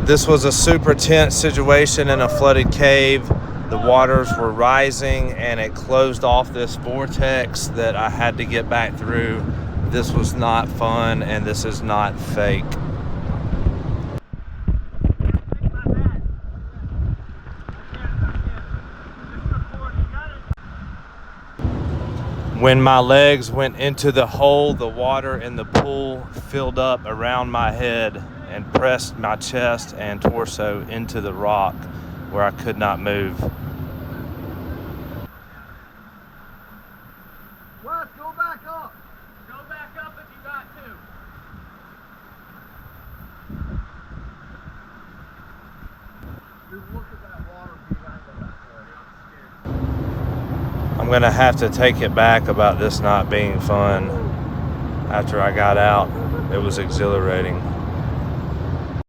This was a super tense situation in a flooded cave. The waters were rising and it closed off this vortex that I had to get back through. This was not fun and this is not fake. When my legs went into the hole, the water in the pool filled up around my head and pressed my chest and torso into the rock where I could not move. Wes, go back up. Go back up if you got to. Dude, look at that water behind the back there. I'm gonna have to take it back about this not being fun. After I got out, it was exhilarating.